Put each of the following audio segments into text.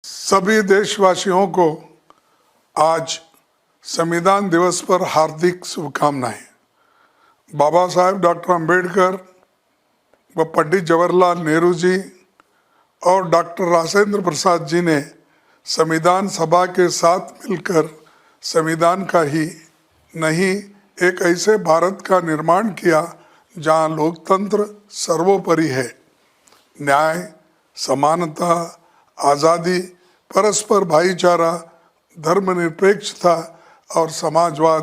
सभी देशवासियों को आज संविधान दिवस पर हार्दिक शुभकामनाएं। बाबा साहेब डॉक्टर अंबेडकर व पंडित जवाहरलाल नेहरू जी और डॉक्टर राजेंद्र प्रसाद जी ने संविधान सभा के साथ मिलकर संविधान का ही नहीं एक ऐसे भारत का निर्माण किया जहां लोकतंत्र सर्वोपरि है। न्याय, समानता, आज़ादी, परस्पर भाईचारा, धर्मनिरपेक्षता और समाजवाद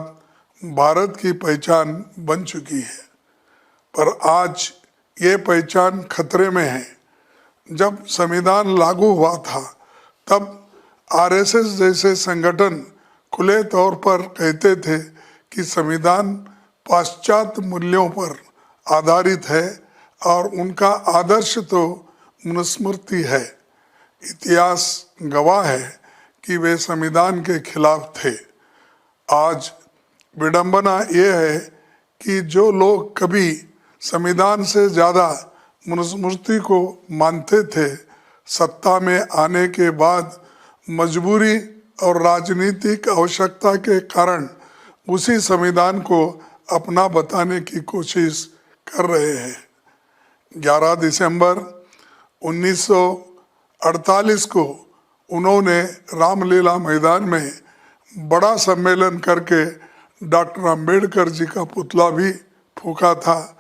भारत की पहचान बन चुकी है। पर आज ये पहचान खतरे में है। जब संविधान लागू हुआ था तब आरएसएस जैसे संगठन खुले तौर पर कहते थे कि संविधान पाश्चात्य मूल्यों पर आधारित है और उनका आदर्श तो मनुस्मृति है। इतिहास गवाह है कि वे संविधान के खिलाफ थे। आज विडंबना ये है कि जो लोग कभी संविधान से ज़्यादा मनुस्मृति को मानते थे, सत्ता में आने के बाद मजबूरी और राजनीतिक आवश्यकता के कारण उसी संविधान को अपना बताने की कोशिश कर रहे हैं। 11 दिसंबर 1948 को उन्होंने रामलीला मैदान में बड़ा सम्मेलन करके डॉक्टर अंबेडकर जी का पुतला भी फूंका था।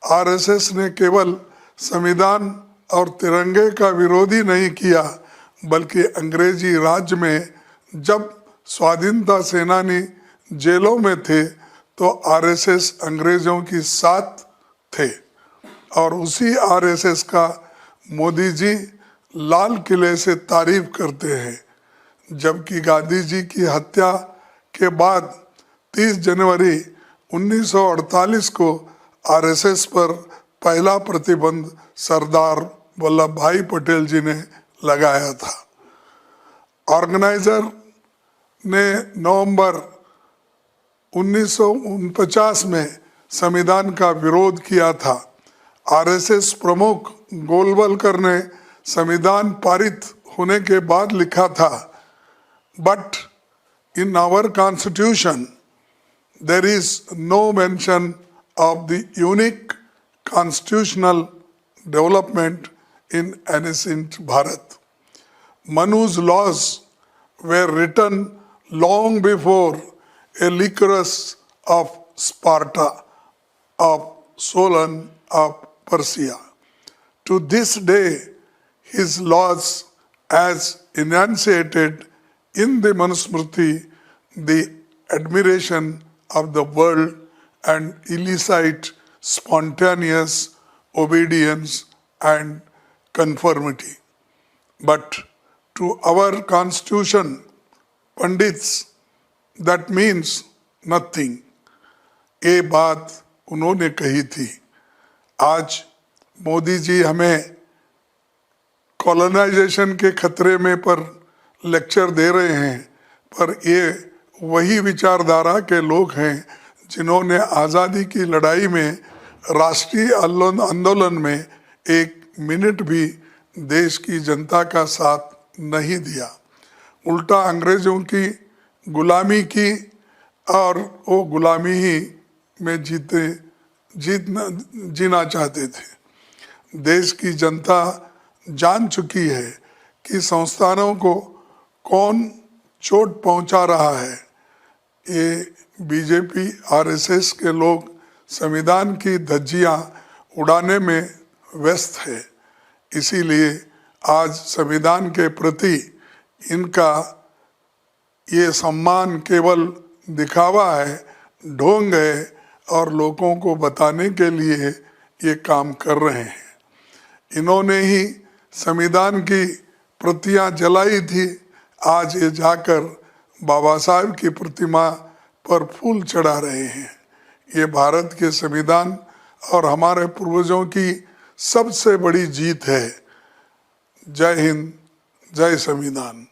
आरएसएस ने केवल संविधान और तिरंगे का विरोधी नहीं किया, बल्कि अंग्रेजी राज में जब स्वाधीनता सेनानी जेलों में थे तो आरएसएस अंग्रेजों की साथ थे और उसी आरएसएस का मोदी जी लाल किले से तारीफ करते हैं। जबकि गांधी जी की हत्या के बाद 30 जनवरी 1948 को आरएसएस पर पहला प्रतिबंध सरदार वल्लभ भाई पटेल जी ने लगाया था। ऑर्गेनाइजर ने नवंबर 1949 में संविधान का विरोध किया था। आरएसएस प्रमुख गोलवलकर ने संविधान पारित होने के बाद लिखा था, but in our constitution there is no mention of the unique constitutional development in ancient Bharat. Manu's laws were written long before Lycurgus of Sparta, of Solon of Persia. To this day, his laws as enunciated in the Manusmriti, the admiration of the world and elicit spontaneous obedience and conformity. But to our constitution, Pandits, that means nothing. ये बात उन्होंने कही थी। आज मोदी जी हमें colonisation के खतरे में पर लेक्चर दे रहे हैं, पर ये वही विचारधारा के लोग हैं जिन्होंने आज़ादी की लड़ाई में राष्ट्रीय आंदोलन में एक मिनट भी देश की जनता का साथ नहीं दिया। उल्टा अंग्रेज़ों की गुलामी की और वो गुलामी ही में जीना चाहते थे। देश की जनता जान चुकी है कि संस्थानों को कौन चोट पहुंचा रहा है। ये बीजेपी आरएसएस के लोग संविधान की धज्जियां उड़ाने में व्यस्त है। इसीलिए आज संविधान के प्रति इनका ये सम्मान केवल दिखावा है, ढोंग है और लोगों को बताने के लिए ये काम कर रहे हैं। इन्होंने ही संविधान की प्रतियां जलाई थी। आज ये जाकर बाबा साहब की प्रतिमा पर फूल चढ़ा रहे हैं। ये भारत के संविधान और हमारे पूर्वजों की सबसे बड़ी जीत है। जय हिंद, जय संविधान।